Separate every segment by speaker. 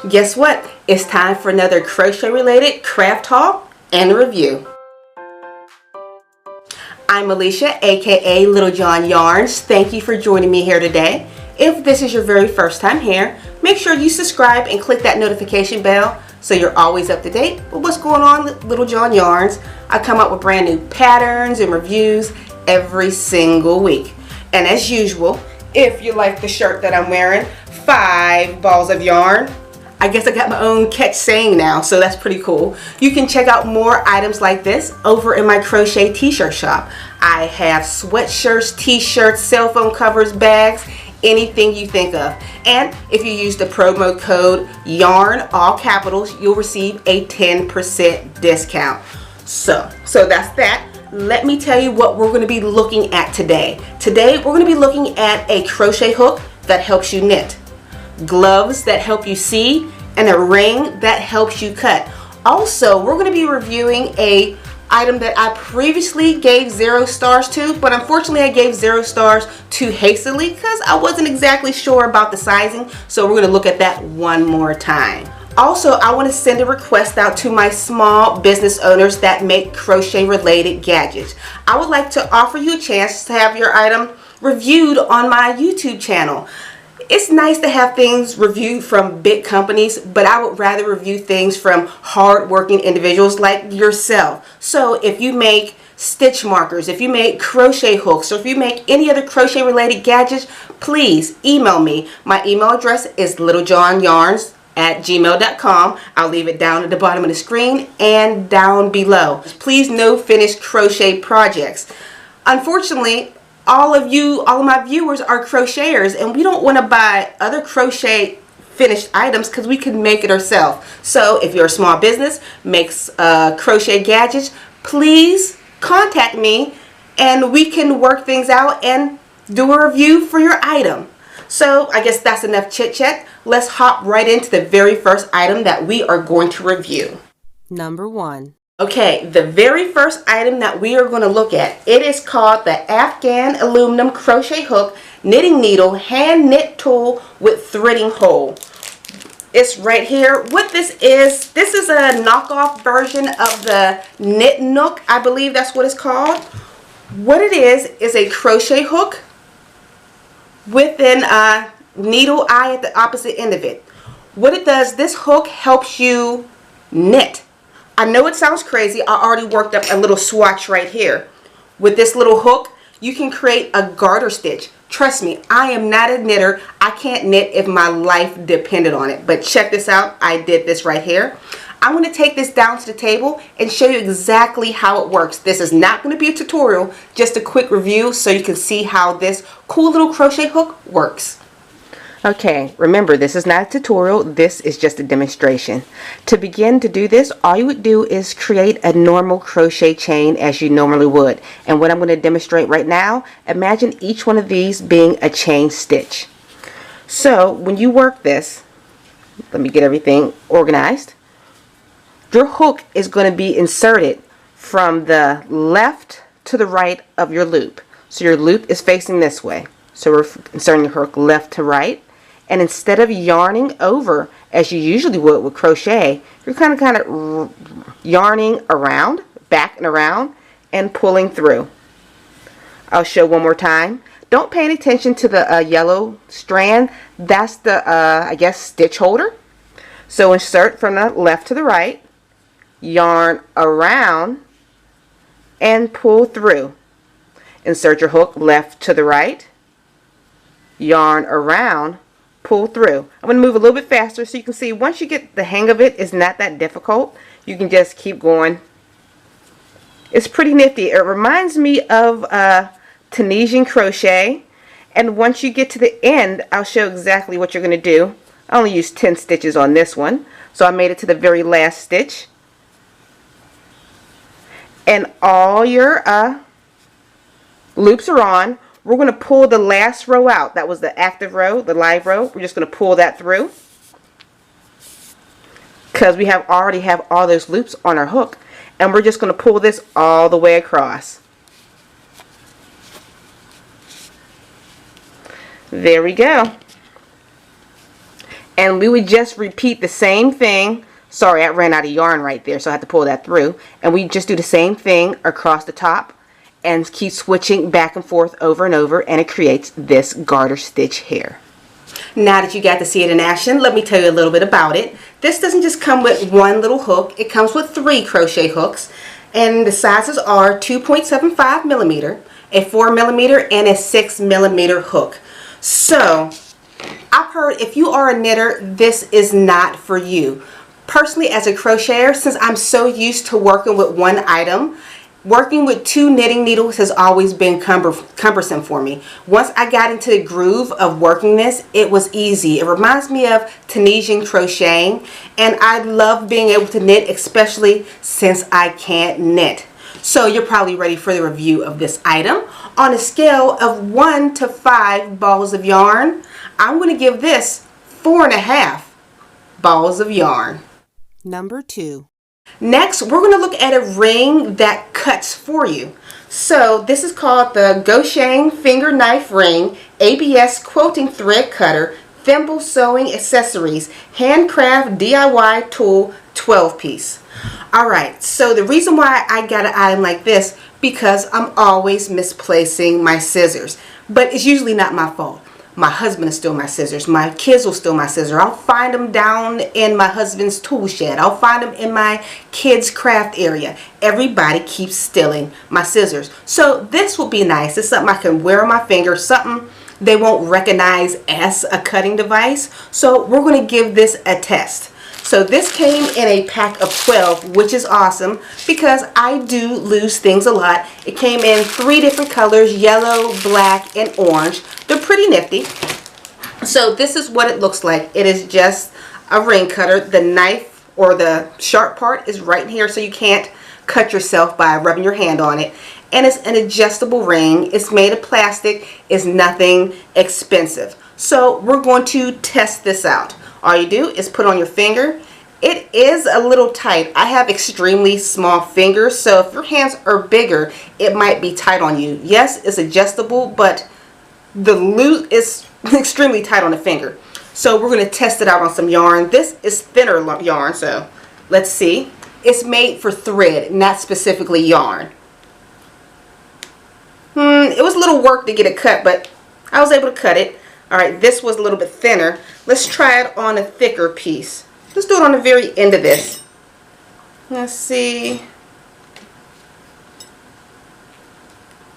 Speaker 1: Guess what? It's time for another crochet related craft haul and review. I'm Alicia, aka Little John Yarns. Thank you for joining me here today. If this is your very first time here, make sure you subscribe and click that notification bell so you're always up to date with what's going on with Little John Yarns. I come up with brand new patterns and reviews every single week. And as usual, if you like the shirt that I'm wearing, 5 balls of yarn. I guess I got my own catch saying now, so that's pretty cool. You can check out more items like this over in my crochet t-shirt shop. I have sweatshirts, t-shirts, cell phone covers, bags, anything you think of. And if you use the promo code YARN, all capitals, you'll receive a 10% discount. So that's that. Let me tell you what we're going to be looking at today. Today we're going to be looking at a crochet hook that helps you knit, gloves that help you see, and a ring that helps you cut. Also, we're going to be reviewing a item that I previously gave 0 stars to, but unfortunately I gave 0 stars too hastily because I wasn't exactly sure about the sizing, so we're going to look at that one more time. Also, I want to send a request out to my small business owners that make crochet related gadgets. I would like to offer you a chance to have your item reviewed on my YouTube channel. It's nice to have things reviewed from big companies, but I would rather review things from hard-working individuals like yourself. So if you make stitch markers, if you make crochet hooks, or if you make any other crochet related gadgets, please email me. My email address is littlejohnyarns@gmail.com. I'll leave it down at the bottom of the screen and down below. Please, no finished crochet projects. Unfortunately, all of my viewers are crocheters, and we don't want to buy other crochet finished items because we can make it ourselves. So if you're a small business, makes crochet gadgets, please contact me and we can work things out and do a review for your item. So I guess that's enough chit chat. Let's hop right into the very first item that we are going to review. Number 1. Okay, the very first item that we are going to look at, it is called the Afghan aluminum crochet hook knitting needle hand knit tool with threading hole. It's right here. What this is a knockoff version of the Knit Nook. I believe that's what it's called. What it is a crochet hook with a needle eye at the opposite end of it. What it does, this hook helps you knit. I know it sounds crazy. I already worked up a little swatch right here. With this little hook, you can create a garter stitch. Trust me, I am not a knitter. I can't knit if my life depended on it. But check this out. I did this right here. I'm going to take this down to the table and show you exactly how it works. This is not going to be a tutorial, just a quick review so you can see how this cool little crochet hook works. Okay, remember, this is not a tutorial, this is just a demonstration. To begin to do this, all you would do is create a normal crochet chain as you normally would. And what I'm going to demonstrate right now, imagine each one of these being a chain stitch. So when you work this, let me get everything organized. Your hook is going to be inserted from the left to the right of your loop. So your loop is facing this way. So we're inserting your hook left to right. And instead of yarning over as you usually would with crochet, you're kind of yarning around, back and around, and pulling through. I'll show one more time. Don't pay any attention to the yellow strand. That's the, I guess, stitch holder. So insert from the left to the right, yarn around, and pull through. Insert your hook left to the right, yarn around, pull through. I'm going to move a little bit faster so you can see once you get the hang of it, it's not that difficult. You can just keep going. It's pretty nifty. It reminds me of Tunisian crochet, and once you get to the end, I'll show exactly what you're going to do. I only used 10 stitches on this one, so I made it to the very last stitch. And all your loops are on. We're going to pull the last row out. That was the active row, the live row. We're just going to pull that through because we already have all those loops on our hook, and we're just going to pull this all the way across. There we go. And we would just repeat the same thing. Sorry, I ran out of yarn right there, so I had to pull that through. And we just do the same thing across the top and keep switching back and forth over and over, and it creates this garter stitch here. Now that you got to see it in action, let me tell you a little bit about it. This doesn't just come with one little hook. It comes with 3 crochet hooks, and the sizes are 2.75 millimeter, a 4 millimeter, and a 6 millimeter hook. So I've heard if you are a knitter, this is not for you. Personally, as a crocheter, since I'm so used to working with one item, working with 2 knitting needles has always been cumbersome for me. Once I got into the groove of working this, it was easy. It reminds me of Tunisian crocheting, and I love being able to knit, especially since I can't knit. So you're probably ready for the review of this item. On a scale of 1 to 5 balls of yarn, I'm going to give this 4.5 balls of yarn. Number 2. Next, we're going to look at a ring that cuts for you. So this is called the Crochet Finger Knife Ring ABS Quilting Thread Cutter Thimble Sewing Accessories Handcraft DIY Tool 12-piece. Alright, so the reason why I got an item like this, because I'm always misplacing my scissors. But it's usually not my fault. My husband will steal my scissors. My kids will steal my scissors. I'll find them down in my husband's tool shed. I'll find them in my kids' craft area. Everybody keeps stealing my scissors. So this will be nice. It's something I can wear on my finger. Something they won't recognize as a cutting device. So we're going to give this a test. So this came in a pack of 12, which is awesome because I do lose things a lot. It came in 3 different colors, yellow, black, and orange. They're pretty nifty. So this is what it looks like. It is just a ring cutter. The knife or the sharp part is right here, so you can't cut yourself by rubbing your hand on it. And it's an adjustable ring. It's made of plastic. It's nothing expensive. So we're going to test this out. All you do is put on your finger. It is a little tight. I have extremely small fingers, so if your hands are bigger, it might be tight on you. Yes, it's adjustable, but the loose is extremely tight on the finger. So we're going to test it out on some yarn. This is thinner yarn, so let's see. It's made for thread, not specifically yarn. It was a little work to get it cut, but I was able to cut it. Alright, this was a little bit thinner. Let's try it on a thicker piece. Let's do it on the very end of this. Let's see.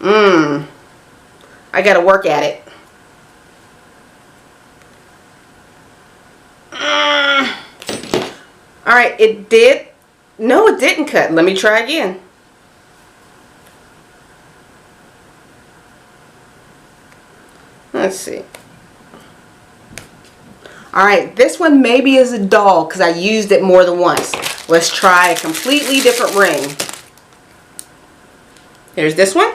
Speaker 1: I gotta work at it. Alright, it did. No, it didn't cut. Let me try again. Let's see. Alright, this one maybe is a dull because I used it more than once. Let's try a completely different ring. Here's this one.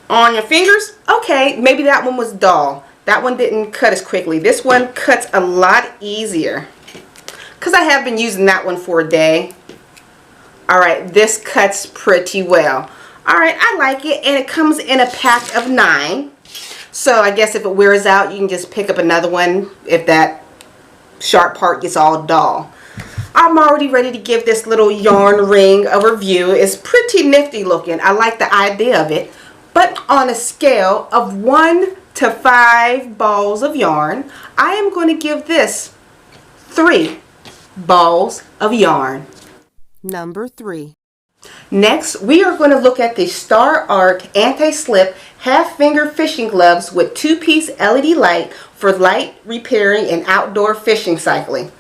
Speaker 1: On your fingers, okay, maybe that one was dull. That one didn't cut as quickly. This one cuts a lot easier because I have been using that one for a day. Alright, this cuts pretty well. Alright, I like it, and it comes in a pack of 9. So I guess if it wears out, you can just pick up another one if that sharp part gets all dull. I'm already ready to give this little yarn ring a review. It's pretty nifty looking. I like the idea of it. But on a scale of 1 to 5 balls of yarn, I am going to give this 3 balls of yarn. Number 3. Next, we are going to look at the Star Arc Anti-Slip Half Finger Fishing Gloves with 2-piece LED light for light repairing and outdoor fishing cycling.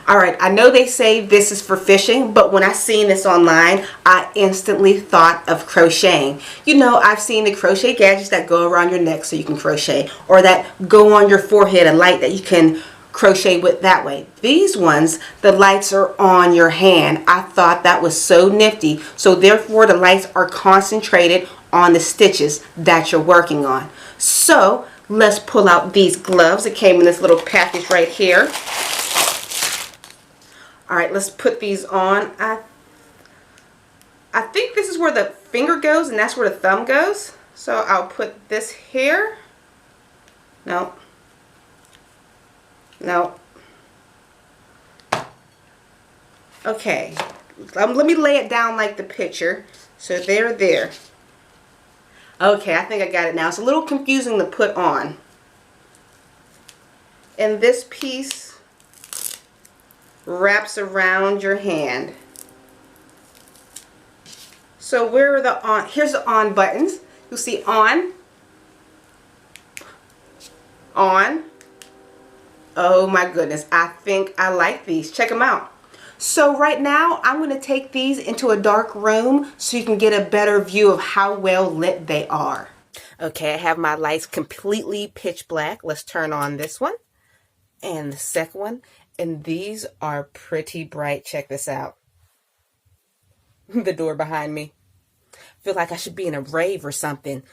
Speaker 1: Alright, I know they say this is for fishing, but when I seen this online, I instantly thought of crocheting. You know, I've seen the crochet gadgets that go around your neck so you can crochet, or that go on your forehead, a light that you can crochet with that way. These ones, the lights are on your hand. I thought that was so nifty. So therefore the lights are concentrated on the stitches that you're working on. So let's pull out these gloves. It came in this little package right here. Alright, let's put these on. I think this is where the finger goes and that's where the thumb goes. So I'll put this here. No. No. Okay. Let me lay it down like the picture. So there. Okay, I think I got it now. It's a little confusing to put on. And this piece wraps around your hand. So where are the on? Here's the on buttons. You'll see on. On. Oh my goodness, I think I like these. Check them out. So right now I'm going to take these into a dark room so you can get a better view of how well lit they are. Okay, I have my lights completely pitch black. Let's turn on this one and the second one. And these are pretty bright. Check this out. The door behind me. Feel like I should be in a rave or something.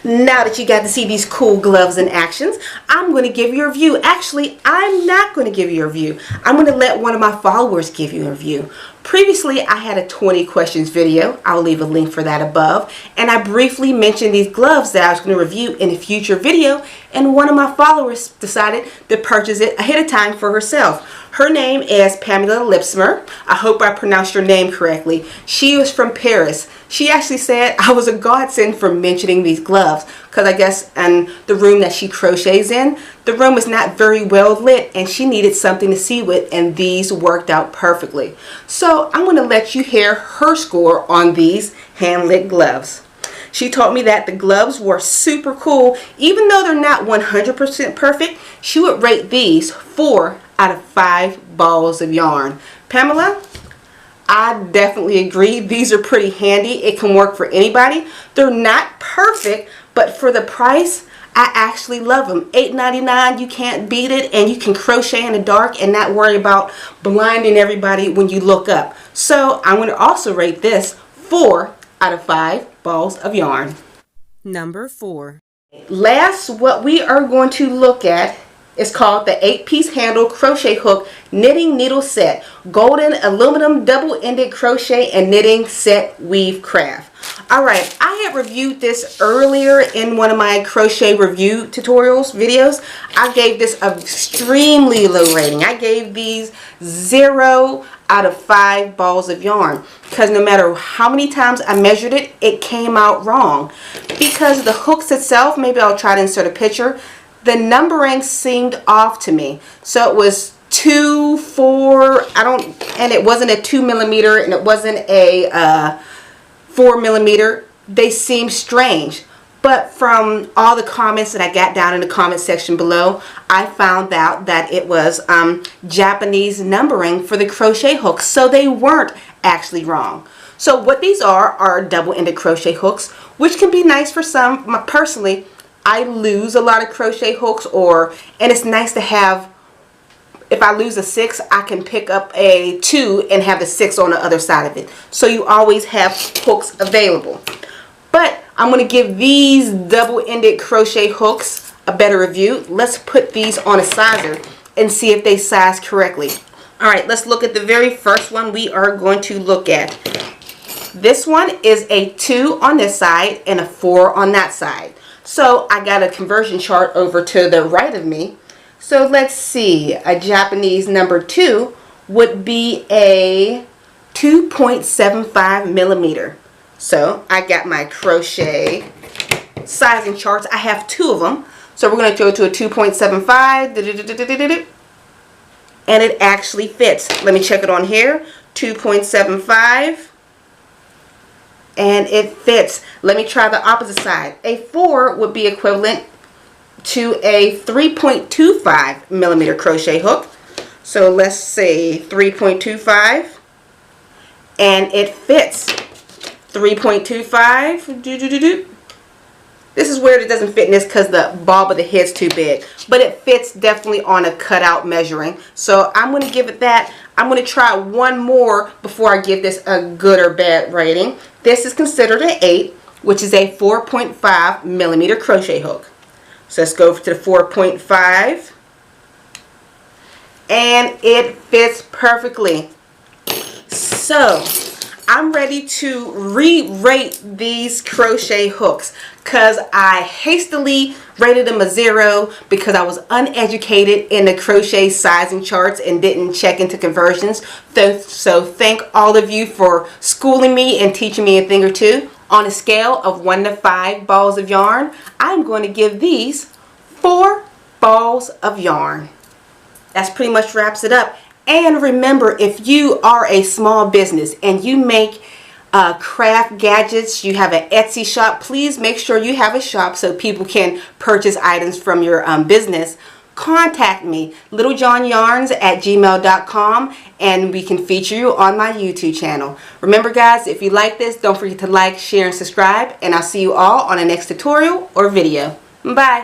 Speaker 1: Now that you got to see these cool gloves in actions, I'm going to give you a review. Actually, I'm not going to give you a review. I'm going to let one of my followers give you a review. Previously, I had a 20 questions video. I'll leave a link for that above. And I briefly mentioned these gloves that I was going to review in a future video. And one of my followers decided to purchase it ahead of time for herself. Her name is Pamela Lipsmer. I hope I pronounced your name correctly. She was from Paris. She actually said I was a godsend for mentioning these gloves because I guess in the room that she crochets in, the room is not very well lit and she needed something to see with, and these worked out perfectly. So I'm going to let you hear her score on these hand-lit gloves. She told me that the gloves were super cool. Even though they're not 100% perfect, she would rate these 4 out of 5 balls of yarn. Pamela, I definitely agree. These are pretty handy. It can work for anybody. They're not perfect, but for the price, I actually love them. $8.99, you can't beat it, and you can crochet in the dark and not worry about blinding everybody when you look up. So I'm going to also rate this 4 out of 5 balls of yarn. Number 4. Last, what we are going to look at is called the 8-piece handle crochet hook knitting needle set, golden aluminum double-ended crochet and knitting set weave craft. Alright, I had reviewed this earlier in one of my crochet review tutorials videos. I gave this an extremely low rating. I gave these 0 out of 5 balls of yarn because no matter how many times I measured it, it came out wrong. Because the hooks itself, maybe I'll try to insert a picture, the numbering seemed off to me. So it was 2, 4, and it wasn't a 2 millimeter and it wasn't a 4 millimeter. They seemed strange. But from all the comments that I got down in the comment section below, I found out that it was Japanese numbering for the crochet hooks. So they weren't actually wrong. So what these are double-ended crochet hooks, which can be nice for some. Personally, I lose a lot of crochet hooks, and it's nice to have, if I lose a 6, I can pick up a 2 and have the 6 on the other side of it. So you always have hooks available. But I'm going to give these double-ended crochet hooks a better review. Let's put these on a sizer and see if they size correctly. Alright, let's look at the very first one we are going to look at. This one is a 2 on this side and a 4 on that side. So I got a conversion chart over to the right of me. So let's see, a Japanese number 2 would be a 2.75 millimeter. So I got my crochet sizing charts. I have 2 of them. So we're going to go to a 2.75. And it actually fits. Let me check it on here. 2.75. And it fits. Let me try the opposite side. A 4 would be equivalent to a 3.25 millimeter crochet hook. So let's say 3.25. And it fits. 3.25. This is where it doesn't fit in this because the bob of the head's too big. But it fits definitely on a cutout measuring. So I'm going to give it that. I'm going to try one more before I give this a good or bad rating. This is considered an 8, which is a 4.5 millimeter crochet hook. So let's go to the 4.5. And it fits perfectly. So I'm ready to re-rate these crochet hooks because I hastily rated them a 0 because I was uneducated in the crochet sizing charts and didn't check into conversions. So thank all of you for schooling me and teaching me a thing or two. On a scale of 1 to 5 balls of yarn, I'm going to give these 4 balls of yarn. That's pretty much wraps it up. And remember, if you are a small business and you make craft gadgets, you have an Etsy shop, please make sure you have a shop so people can purchase items from your business. Contact me, littlejohnyarns@gmail.com, and we can feature you on my YouTube channel. Remember guys, if you like this, don't forget to like, share, and subscribe, and I'll see you all on the next tutorial or video. Bye!